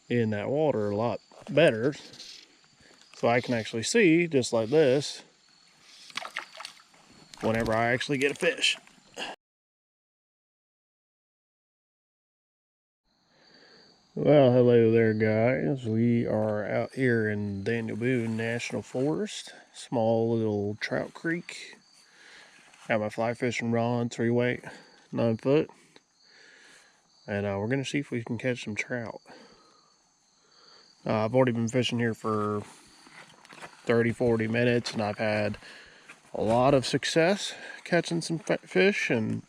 in that water a lot better. So I can actually see, just like this, whenever I actually get a fish. Well, hello there, guys. We are out here in Daniel Boone National Forest, small little trout creek. Got my fly fishing rod, 3-weight, 9-foot, and we're gonna see if we can catch some trout. I've already been fishing here for 30-40 minutes, and I've had a lot of success catching some fish and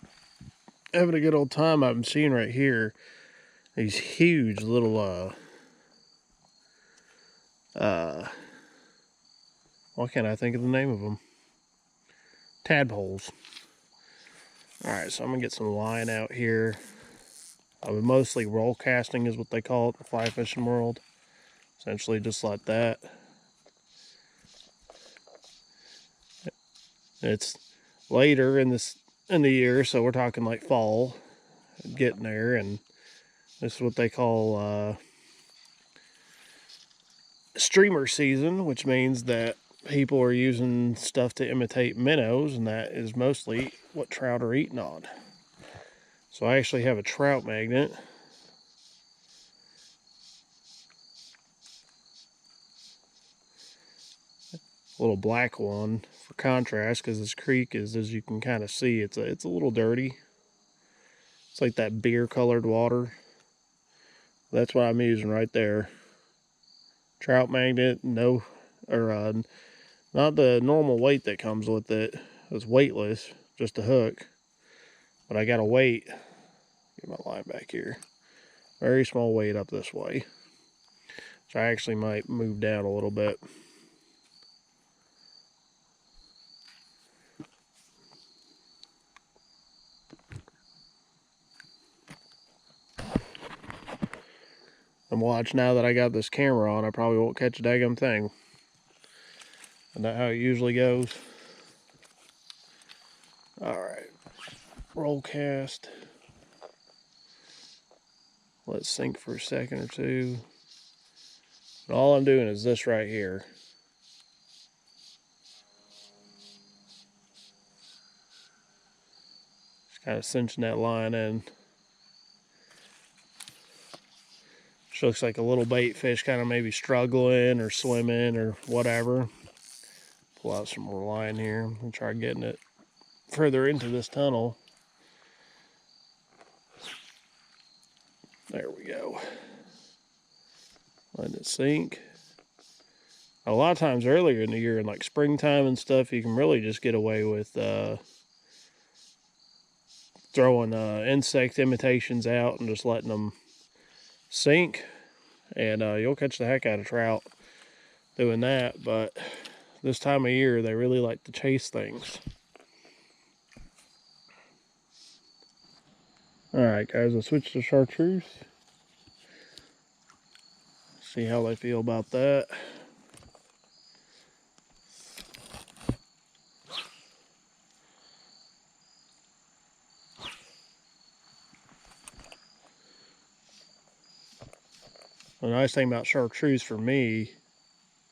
having a good old time. I'm seeing right here these huge little why can't I think of the name of them? Tadpoles. Alright, so I'm gonna get some line out here. Mostly roll casting is what they call it in the fly fishing world. Essentially just like that. It's later in the year, so we're talking like fall, getting there, and this is what they call streamer season, which means that people are using stuff to imitate minnows, and that is mostly what trout are eating on. So I actually have a trout magnet. A little black one for contrast, because this creek is, as you can kind of see, it's a little dirty. It's like that beer colored water. That's what I'm using right there. Trout magnet, no, or not the normal weight that comes with it. It's weightless, just a hook. But I got a weight. Get my line back here. Very small weight up this way. So I actually might move down a little bit. And watch, now that I got this camera on, I probably won't catch a daggum thing. Isn't that how it usually goes? Alright. Roll cast. Let's sink for a second or two. And all I'm doing is this right here. Just kind of cinching that line in. Which looks like a little bait fish kind of maybe struggling or swimming or whatever. Pull out some more line here and try getting it further into this tunnel. There we go. Letting it sink. A lot of times earlier in the year, in like springtime and stuff, you can really just get away with throwing insect imitations out and just letting them sink, and you'll catch the heck out of trout doing that. But this time of year, they really like to chase things. Alright guys, I'll switch to chartreuse. See how they feel about that. The nice thing about chartreuse for me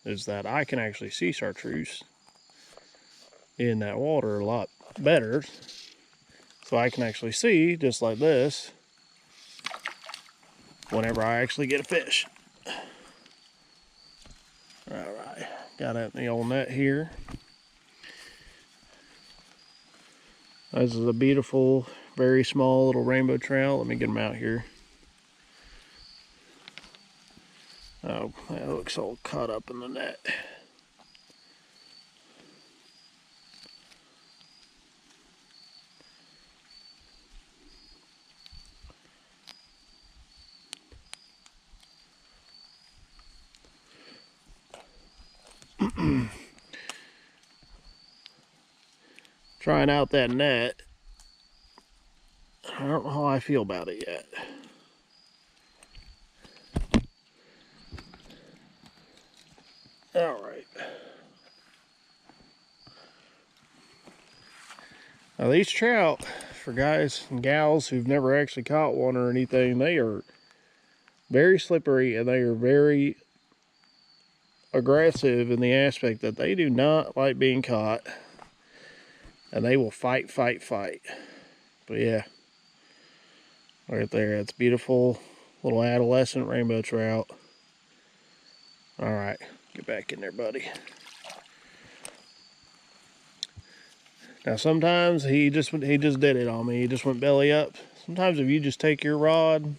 is that I can actually see chartreuse in that water a lot better. So I can actually see, just like this, whenever I actually get a fish. Alright, got it in the old net here. This is a beautiful, very small little rainbow trout. Let me get him out here. Oh, that looks all caught up in the net. Trying out that net. I don't know how I feel about it yet. Alright. Now these trout, for guys and gals who've never actually caught one or anything, they are very slippery, and they are very aggressive in the aspect that they do not like being caught, and they will fight. But yeah, right there, that's beautiful little adolescent rainbow trout. All right, get back in there, buddy. Now sometimes he just did it on me. He just went belly up. Sometimes if you just take your rod,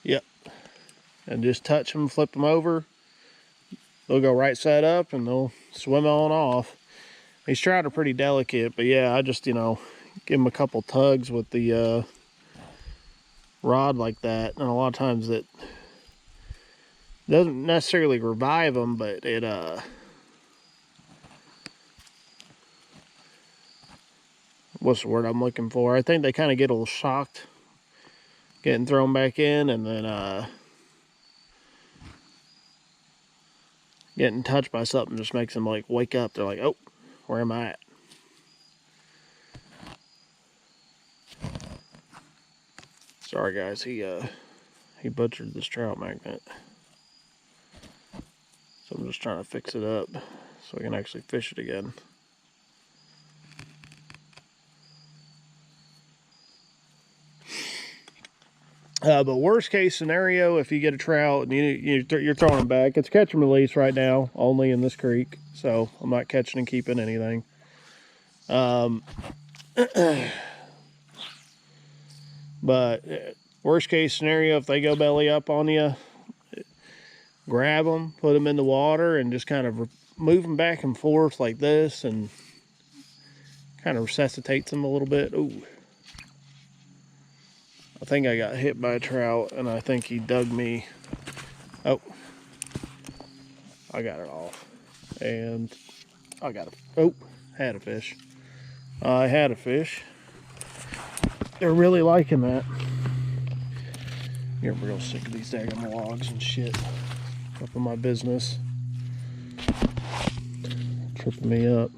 yep, and just touch them, flip them over, they'll go right side up and they'll swim on off. These trout are pretty delicate, but yeah, I just, you know, give them a couple tugs with the rod like that, and a lot of times it doesn't necessarily revive them, but it what's the word I'm looking for? I think they kind of get a little shocked getting thrown back in, and then getting touched by something just makes them like wake up. They're like, oh, where am I at? Sorry guys, he butchered this trout magnet. So I'm just trying to fix it up so I can actually fish it again. But worst case scenario, if you get a trout and you're throwing them back, it's catch and release right now, only in this creek. So I'm not catching and keeping anything. But worst case scenario, if they go belly up on you, grab them, put them in the water, and just kind of move them back and forth like this, and kind of resuscitates them a little bit. Ooh. I think I got hit by a trout, and I think he dug me. Oh, I got it off. And I got had a fish. I had a fish. They're really liking that. You're real sick of these daggum logs and shit up in my business. Tripping me up.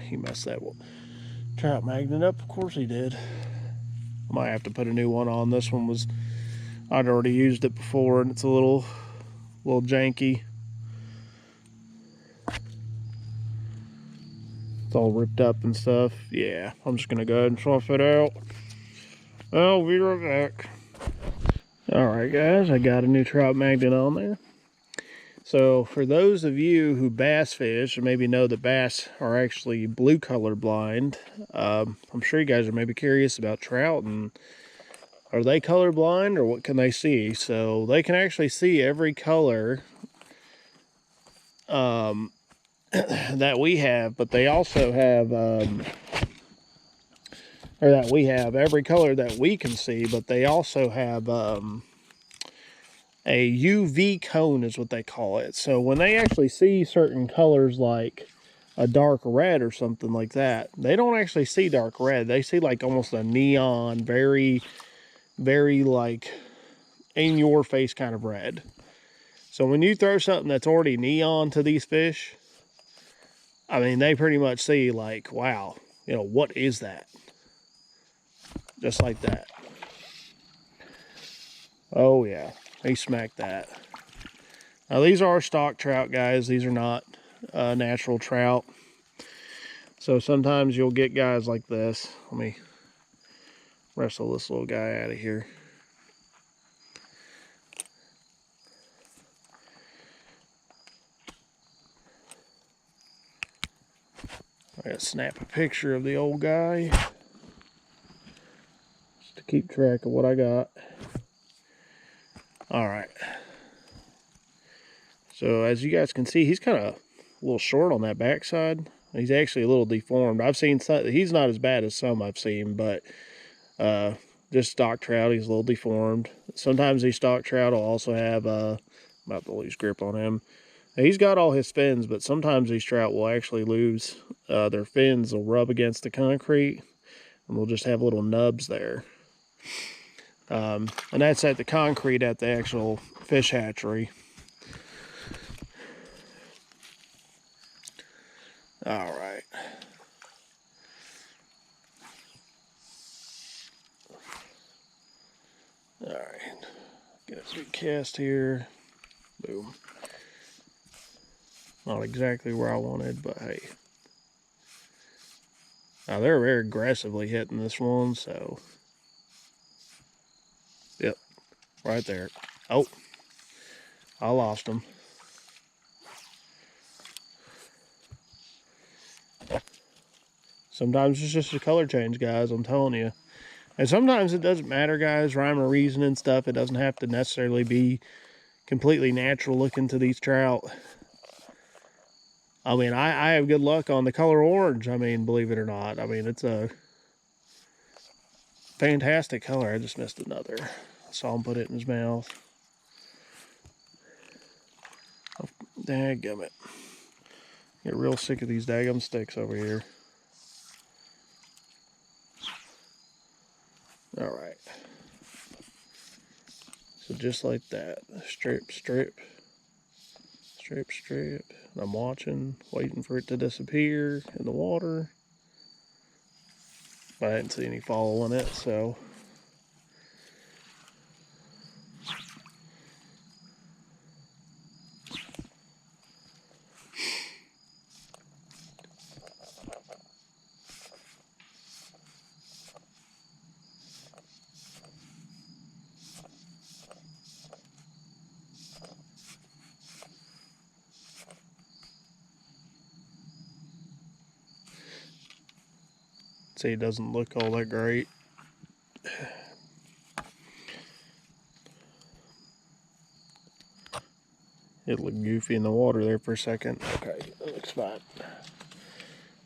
He messed that trout magnet up. Of course he did. I might have to put a new one on. This one was, I'd already used it before, and it's a little janky. It's all ripped up and stuff. Yeah, I'm just gonna go ahead and swap it out. I'll be right back. Alright guys, I got a new trout magnet on there. So for those of you who bass fish and maybe know that bass are actually blue color blind, I'm sure you guys are maybe curious about trout, and are they color blind or what can they see? So they can actually see every color that we have, but they also have or that we have every color that we can see, but they also have a UV cone is what they call it. So when they actually see certain colors like a dark red or something like that, they don't actually see dark red. They see like almost a neon, very, very like in your face kind of red. So when you throw something that's already neon to these fish, I mean, they pretty much see like, wow, you know, what is that? Just like that. Oh yeah, he smacked that. Now these are stock trout, guys. These are not natural trout. So sometimes you'll get guys like this. Let me wrestle this little guy out of here. I gotta snap a picture of the old guy just to keep track of what I got. All right. So as you guys can see, he's kind of a little short on that backside. He's actually a little deformed. I've seen some, he's not as bad as some I've seen, but just stock trout, he's a little deformed. Sometimes these stock trout will also have, about to lose grip on him. He's got all his fins, but sometimes these trout will actually lose their fins. They'll rub against the concrete, and we'll just have little nubs there. And that's at the concrete at the actual fish hatchery. All right. All right, get a big cast here. Boom. Not exactly where I wanted, but hey. Now they're very aggressively hitting this one, so. Yep, right there. Oh, I lost them. Sometimes it's just a color change, guys, I'm telling you. And sometimes it doesn't matter, guys, rhyme or reason and stuff. It doesn't have to necessarily be completely natural looking to these trout. I mean, I have good luck on the color orange. I mean, believe it or not. I mean, it's a fantastic color. I just missed another. I saw him put it in his mouth. Oh, dadgummit. Get real sick of these daggum sticks over here. All right. So just like that. Strip, strip. Strip, strip. And I'm watching, waiting for it to disappear in the water. But I didn't see any following it, so. See, it doesn't look all that great. It looked goofy in the water there for a second. Okay, that looks fine.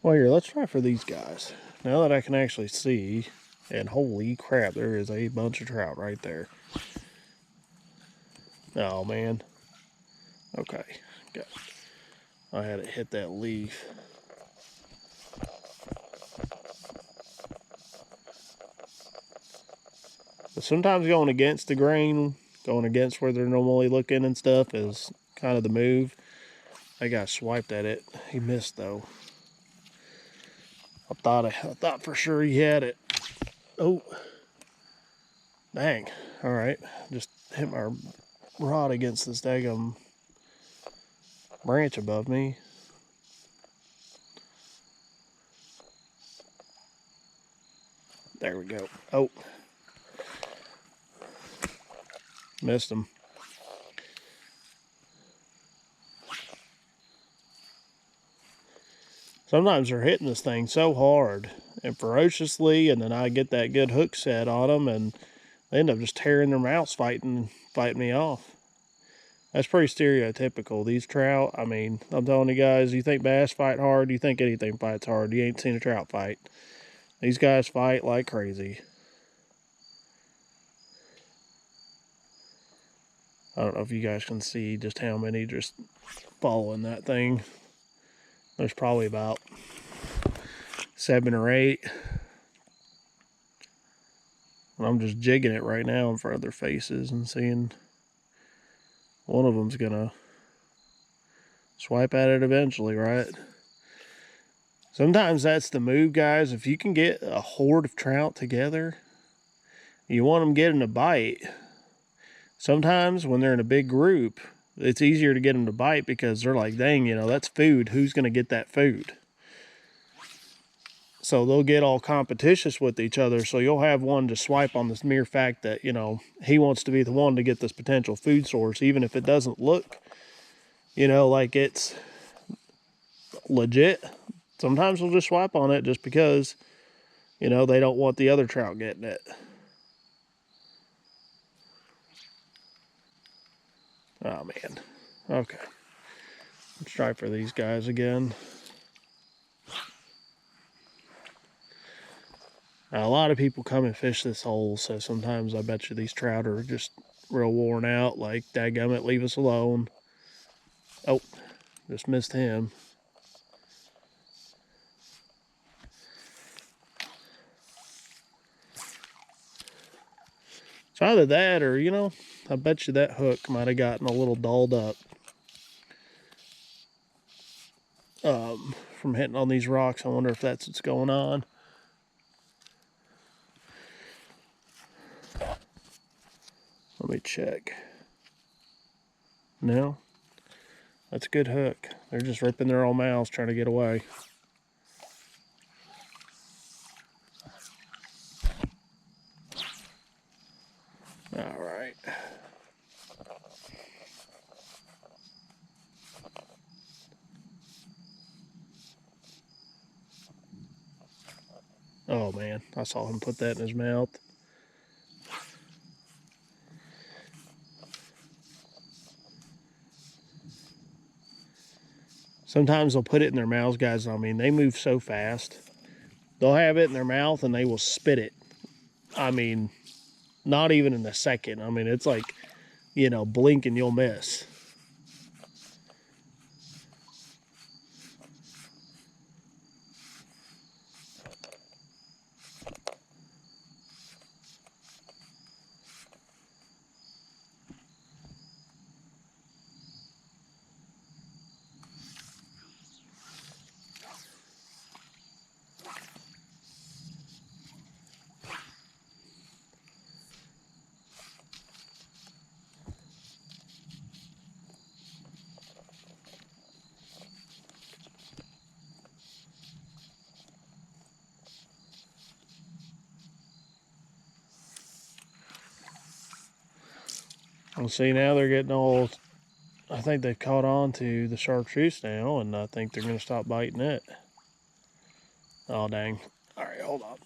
Well, here, let's try for these guys. Now that I can actually see, and holy crap, there is a bunch of trout right there. Oh, man. Okay, got it. I had it hit that leaf. But sometimes going against the grain, going against where they're normally looking and stuff is kind of the move. I got swiped at it. He missed though. I thought for sure he had it. Oh, dang! All right, just hit my rod against this daggum branch above me. There we go. Oh, missed him. Sometimes they're hitting this thing so hard and ferociously, and then I get that good hook set on them, and they end up just tearing their mouths fighting me off. That's pretty stereotypical. These trout, I mean, I'm telling you guys, you think bass fight hard, you think anything fights hard. You ain't seen a trout fight. These guys fight like crazy. I don't know if you guys can see just how many just following that thing. There's probably about 7 or 8. And I'm just jigging it right now in front of their faces and seeing one of them's gonna swipe at it eventually, right? Sometimes that's the move, guys. If you can get a horde of trout together, you want them getting a bite. Sometimes when they're in a big group, it's easier to get them to bite because they're like, dang, you know, that's food. Who's going to get that food? So they'll get all competitious with each other. So you'll have one to swipe on this mere fact that, you know, he wants to be the one to get this potential food source, even if it doesn't look, you know, like it's legit. Sometimes they'll just swipe on it just because, you know, they don't want the other trout getting it. Oh, man. Okay. Let's try for these guys again. Now, a lot of people come and fish this hole, so sometimes I bet you these trout are just real worn out, like, dadgummit, leave us alone. Oh, just missed him. It's either that or, you know, I bet you that hook might have gotten a little dulled up from hitting on these rocks. I wonder if that's what's going on. Let me check. No, that's a good hook. They're just ripping their own mouths trying to get away. All right. Oh man, I saw him put that in his mouth. Sometimes they'll put it in their mouths, guys. I mean, they move so fast. They'll have it in their mouth and they will spit it. I mean, not even in a second. I mean, it's like, you know, blink and you'll miss. Well, see, now they're getting all, I think they've caught on to the chartreuse now, and I think they're going to stop biting it. Oh, dang. All right, hold on.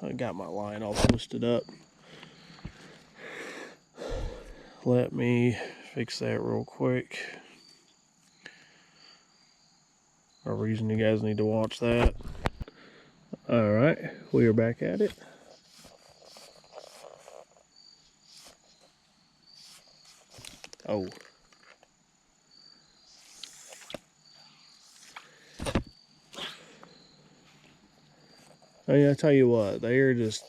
I got my line all twisted up. Let me fix that real quick. A reason you guys need to watch that. All right, we are back at it. Oh. I mean, I tell you what, they are just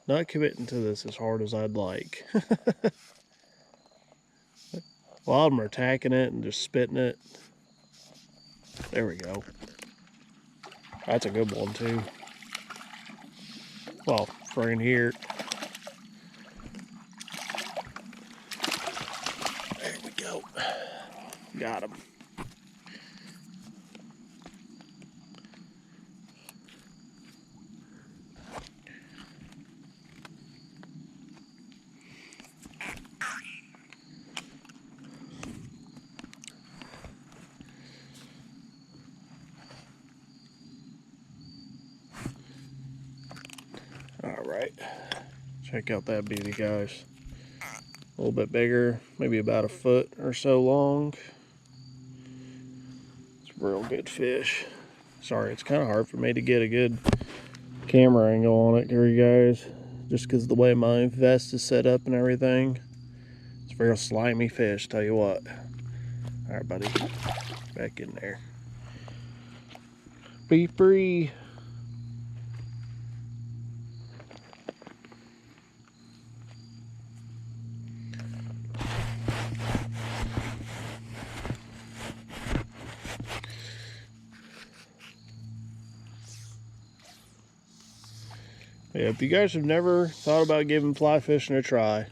not committing to this as hard as I'd like. A lot of them are attacking it and just spitting it. There we go. That's a good one too. Well, for in here. There we go. Got him. All right, check out that beauty, guys. A little bit bigger, maybe about a foot or so long. It's a real good fish. Sorry, it's kind of hard for me to get a good camera angle on it for you guys, just because of the way my vest is set up and everything. It's a real slimy fish, tell you what. All right, buddy, back in there. Be free. Yeah, if you guys have never thought about giving fly fishing a try,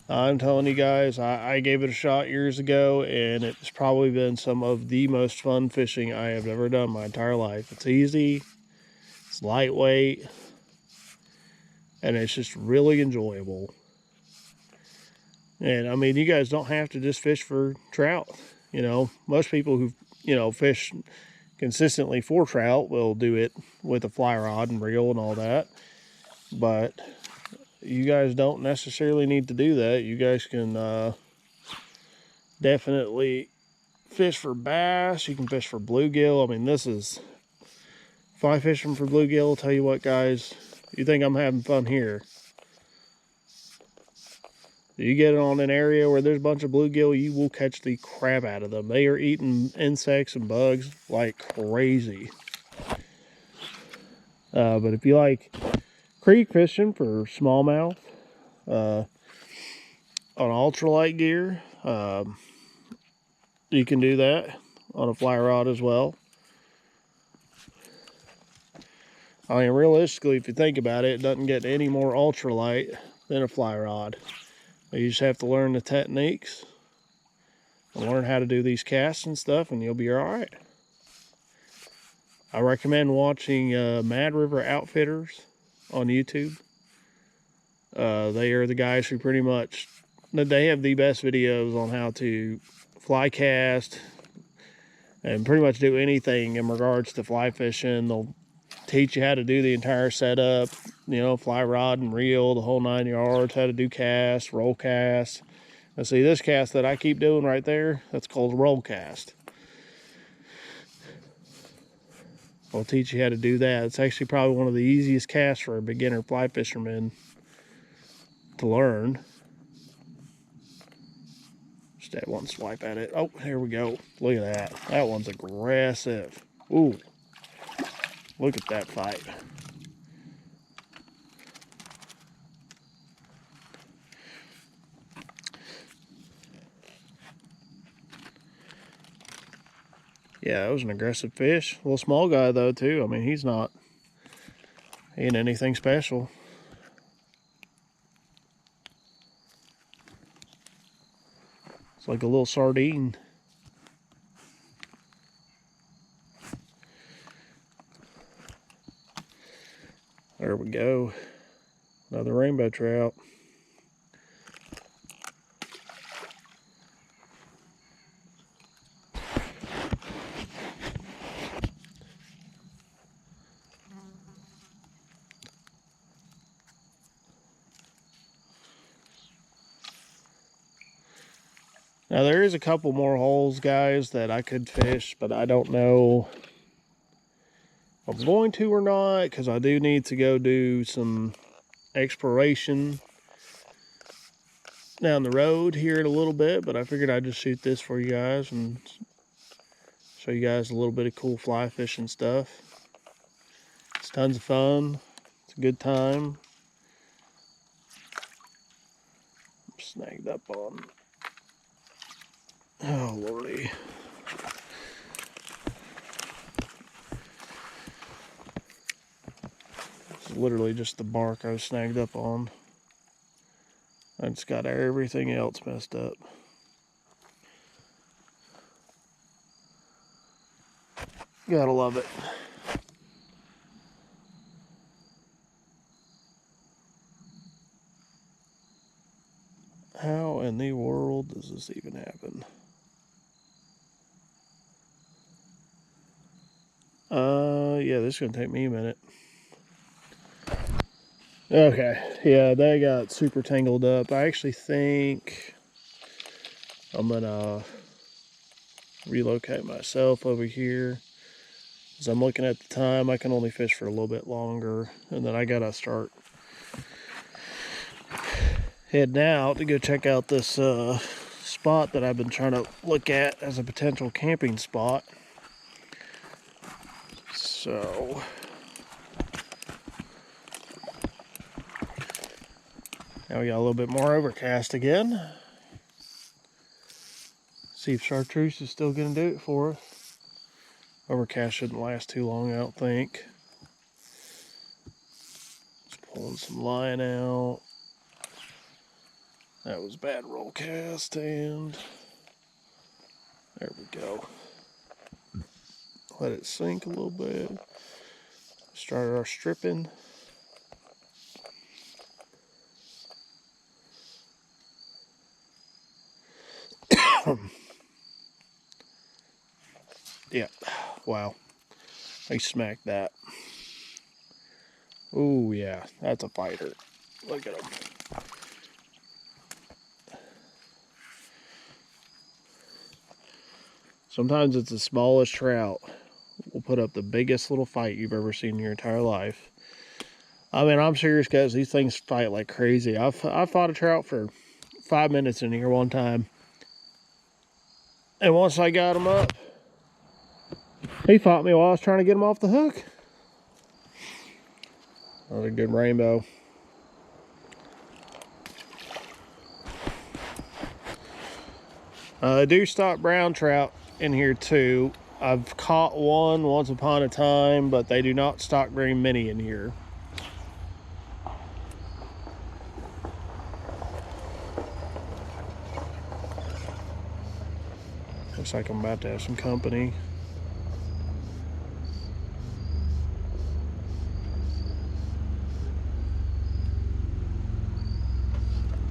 I'm telling you guys, I gave it a shot years ago, and it's probably been some of the most fun fishing I have ever done my entire life. It's easy, it's lightweight, and it's just really enjoyable. And I mean, you guys don't have to just fish for trout. You know, most people who, you know, fish consistently for trout will do it with a fly rod and reel and all that. But you guys don't necessarily need to do that. You guys can definitely fish for bass. You can fish for bluegill. I mean, this is fly fishing for bluegill. I'll tell you what, guys, you think I'm having fun here. You get on an area where there's a bunch of bluegill, you will catch the crap out of them. They are eating insects and bugs like crazy. But if you like creek fishing for smallmouth, on ultralight gear, you can do that on a fly rod as well. I mean, realistically, if you think about it, it doesn't get any more ultralight than a fly rod. You just have to learn the techniques and learn how to do these casts and stuff, and you'll be all right. I recommend watching Mad River Outfitters on YouTube. They are the guys who pretty much, they have the best videos on how to fly cast and pretty much do anything in regards to fly fishing. They'll teach you how to do the entire setup, you know, fly rod and reel, the whole 9 yards, how to do cast, roll cast. Now see, this cast that I keep doing right there, that's called roll cast. I'll teach you how to do that. It's actually probably one of the easiest casts for a beginner fly fisherman to learn. Just that one swipe at it. Oh, here we go. Look at that. That one's aggressive. Ooh. Look at that fight. Yeah, that was an aggressive fish. A little small guy though too. I mean, he ain't anything special. It's like a little sardine. There we go. Another rainbow trout. Now there is a couple more holes, guys, that I could fish, but I don't know if I'm going to or not, because I do need to go do some exploration down the road here in a little bit, but I figured I'd just shoot this for you guys and show you guys a little bit of cool fly fishing stuff. It's tons of fun. It's a good time. I'm snagged up on. Oh, lordy. It's literally just the bark I was snagged up on. I just got everything else messed up. Gotta love it. How in the world does this even happen? Yeah, this is gonna take me a minute. Okay, yeah, they got super tangled up. I actually think I'm gonna relocate myself over here. As I'm looking at the time, I can only fish for a little bit longer, and then I gotta start heading out to go check out this spot that I've been trying to look at as a potential camping spot. So now we got a little bit more overcast again. See if chartreuse is still gonna do it for us. Overcast shouldn't last too long, I don't think. Just pulling some line out. That was bad roll cast, and there we go. Let it sink a little bit. Started our stripping. Yeah, wow. I smacked that. Oh yeah, that's a fighter. Look at him. Sometimes it's the smallest trout will put up the biggest little fight you've ever seen in your entire life. I mean, I'm serious, guys. These things fight like crazy. I fought a trout for 5 minutes in here one time. And once I got him up, he fought me while I was trying to get him off the hook. That was a good rainbow. I do stock brown trout in here too. I've caught one once upon a time, but they do not stock very many in here. Looks like I'm about to have some company.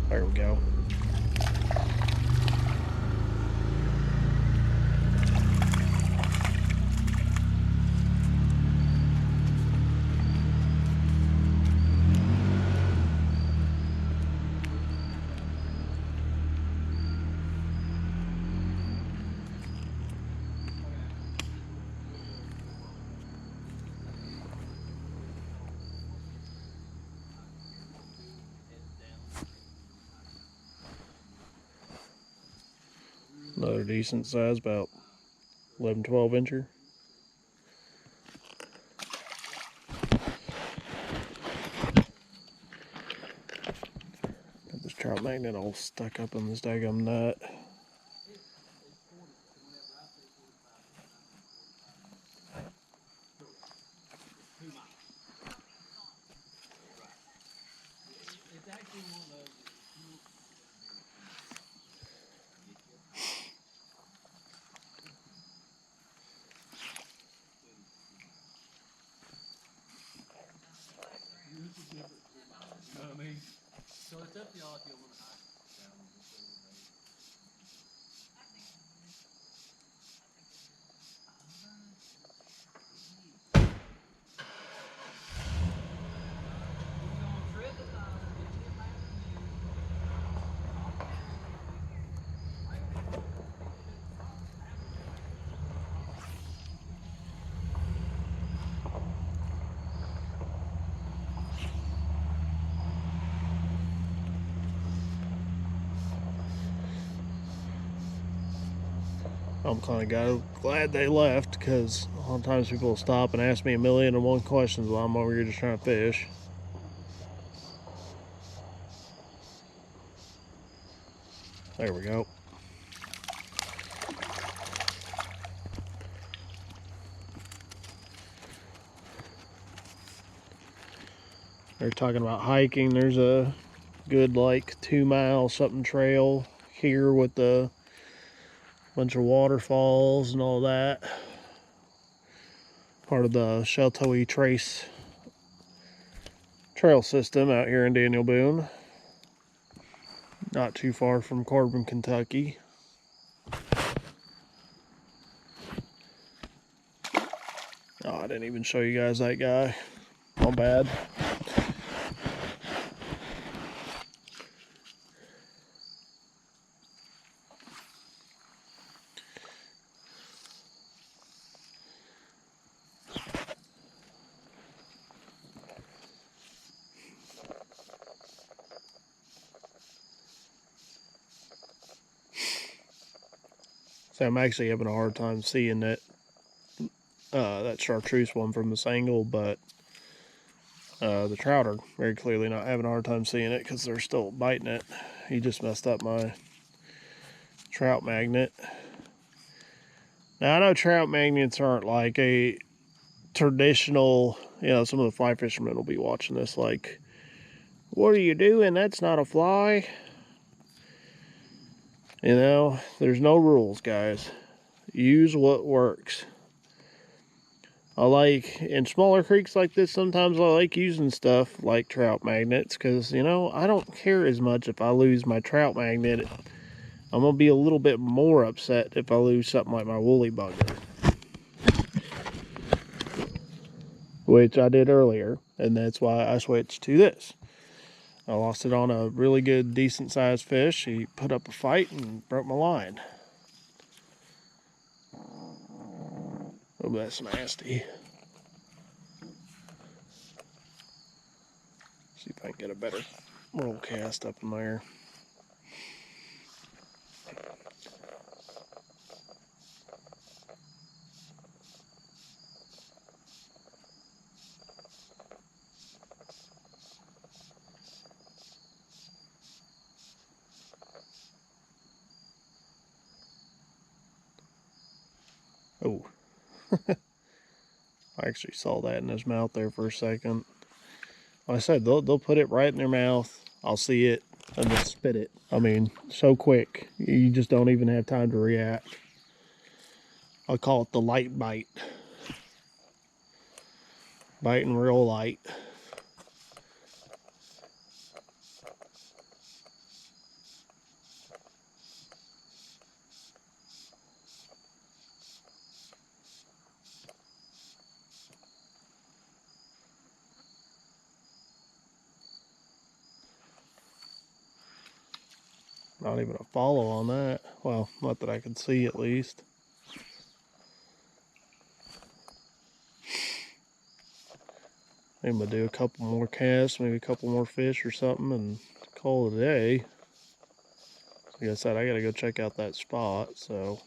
There we go. Another decent size, about 11, 12 incher. Got this trout magnet all stuck up in this daggum nut. So it's up to y'all if you want to hide down. I'm kind of glad they left, because a lot of times people will stop and ask me 1,000,001 questions while I'm over here just trying to fish. There we go. They're talking about hiking. There's a good like 2-mile something trail here with a bunch of waterfalls and all that. Part of the Sheltoe Trace trail system out here in Daniel Boone. Not too far from Corbin, Kentucky. Oh, I didn't even show you guys that guy. My bad. So I'm actually having a hard time seeing that chartreuse one from this angle, but the trout are very clearly not having a hard time seeing it because they're still biting it. He just messed up my trout magnet. Now I know trout magnets aren't like a traditional, some of the fly fishermen will be watching this like, what are you doing? That's not a fly. There's no rules, guys. Use what works. I like, in smaller creeks like this, sometimes I like using stuff like trout magnets because, I don't care as much if I lose my trout magnet. I'm going to be a little bit more upset if I lose something like my woolly bugger, which I did earlier, and that's why I switched to this. I lost it on a really good, decent-sized fish. He put up a fight and broke my line. Oh, that's nasty. See if I can get a better roll cast up in there. Oh, I actually saw that in his mouth there for a second. Like I said, they'll put it right in their mouth. I'll see it and just spit it. I mean, so quick. You just don't even have time to react. I'll call it the light bite. Biting real light. Not even a follow on that. Well, not that I can see at least. I'm gonna do a couple more casts, maybe a couple more fish or something, and call it a day. Like I said, I gotta go check out that spot, so.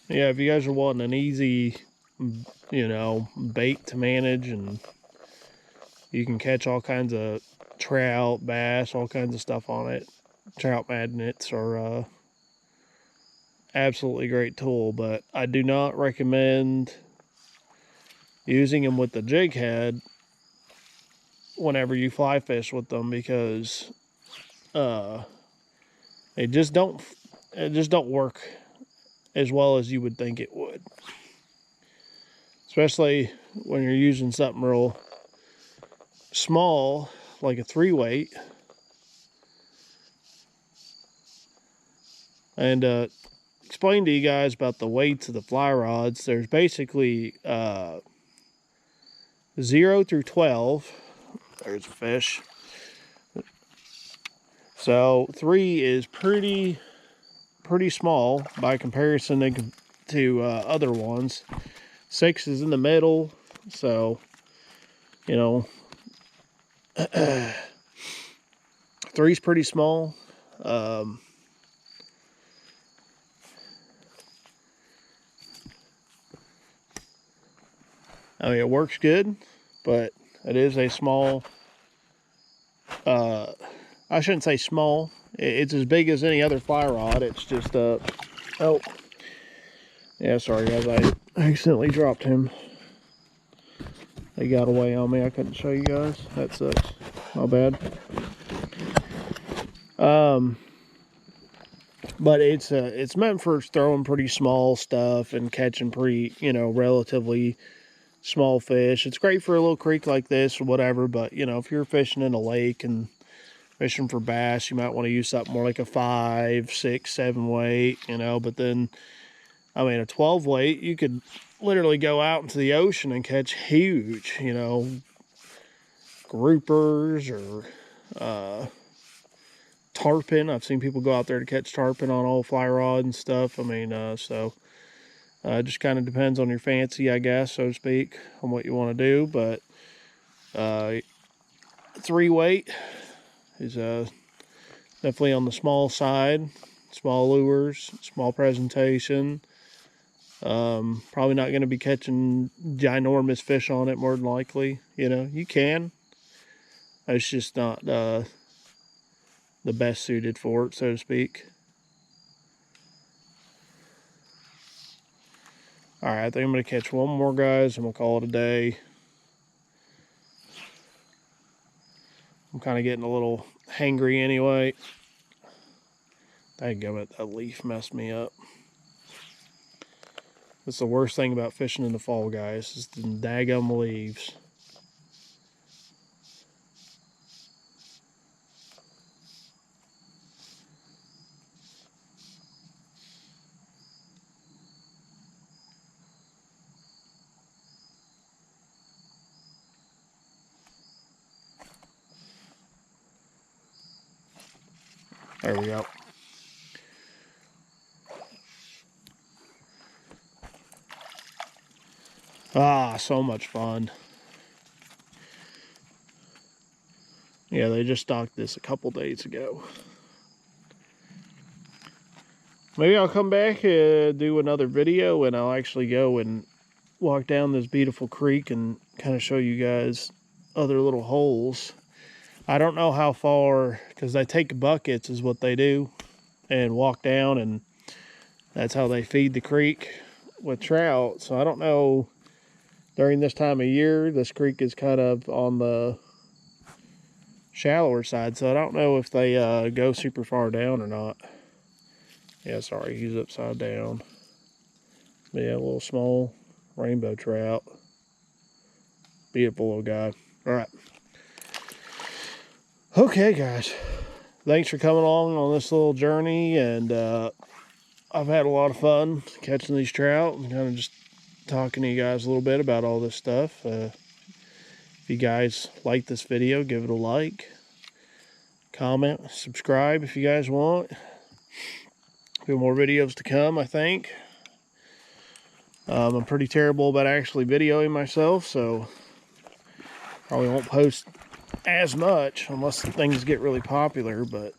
Yeah, if you guys are wanting an easy, you know, bait to manage, and you can catch all kinds of trout, bass, all kinds of stuff on it. Trout magnets are absolutely great tool, but I do not recommend using them with the jig head whenever you fly fish with them, because it just don't work as well as you would think it would, especially when you're using something real small like a 3-weight. And explain to you guys about the weights of the fly rods. There's basically 0 through 12. There's a fish. So 3 is pretty small by comparison to other ones. 6 is in the middle, so you know 3 is pretty small. I mean, it works good, but it is a small, I shouldn't say small. It's as big as any other fly rod. It's just, oh, yeah, sorry guys, I accidentally dropped him. He got away on me. I couldn't show you guys. That sucks. My bad. But it's meant for throwing pretty small stuff and catching relatively small fish. It's great for a little creek like this or whatever, but you know, if you're fishing in a lake and fishing for bass, you might want to use something more like a 5, 6, 7 weight, you know. But then, I mean, a 12 weight, you could literally go out into the ocean and catch huge, you know, groupers or tarpon. I've seen people go out there to catch tarpon on old fly rod and stuff. I mean, it just kind of depends on your fancy, I guess, so to speak, on what you want to do. But 3-weight is definitely on the small side. Small lures, small presentation. Probably not going to be catching ginormous fish on it, more than likely. You know, you can. It's just not the best suited for it, so to speak. Alright, I think I'm going to catch one more, guys, and we'll call it a day. I'm kind of getting a little hangry anyway. Dadgummit, that leaf messed me up. That's the worst thing about fishing in the fall, guys, is the daggum leaves. There we go. Ah, so much fun. Yeah, they just stocked this a couple days ago. Maybe I'll come back and do another video, and I'll actually go and walk down this beautiful creek and kind of show you guys other little holes. I don't know how far, because they take buckets is what they do, and walk down, and that's how they feed the creek. with trout. So I don't know, during this time of year, this creek is kind of on the shallower side, so I don't know if they go super far down or not. Yeah, sorry, he's upside down. But yeah, a little small rainbow trout. Beautiful little guy. All right. Okay, guys. Thanks for coming along on this little journey, and I've had a lot of fun catching these trout and kind of just talking to you guys a little bit about all this stuff. If you guys like this video, give it a like, comment, subscribe if you guys want. A few more videos to come, I think. I'm pretty terrible about actually videoing myself, so probably won't post as much unless things get really popular, but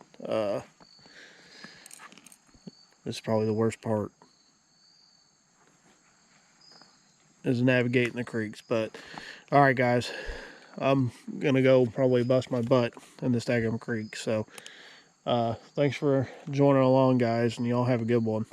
this is probably the worst part, is navigating the creeks. But all right, guys, I'm gonna go probably bust my butt in this daggum creek. So thanks for joining along, guys, and y'all have a good one.